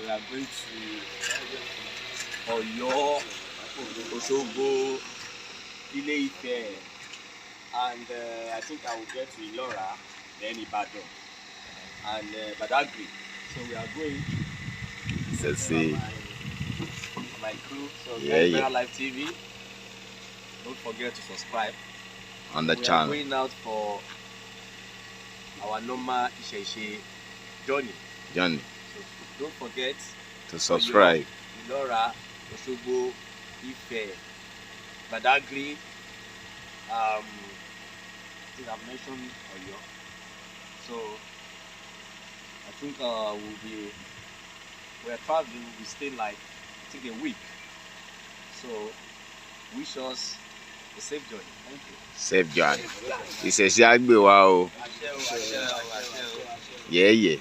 we are going to Oyo, Osogbo, Ilora, and I think I will get to Ilora, then Ibadan, and Badagry. So we are going. My crew. So yeah. Live TV. Don't forget to subscribe on the channel. We are going out for our normal Isese journey. So don't forget to subscribe. Ilora, Osogbo, Ife, Badagry. I think I've mentioned Oyo. So I think we're traveling. We'll be staying like I think a week. So wish us a safe journey. Thank you. Safe journey. Isese Lagba. Wow. Yeah.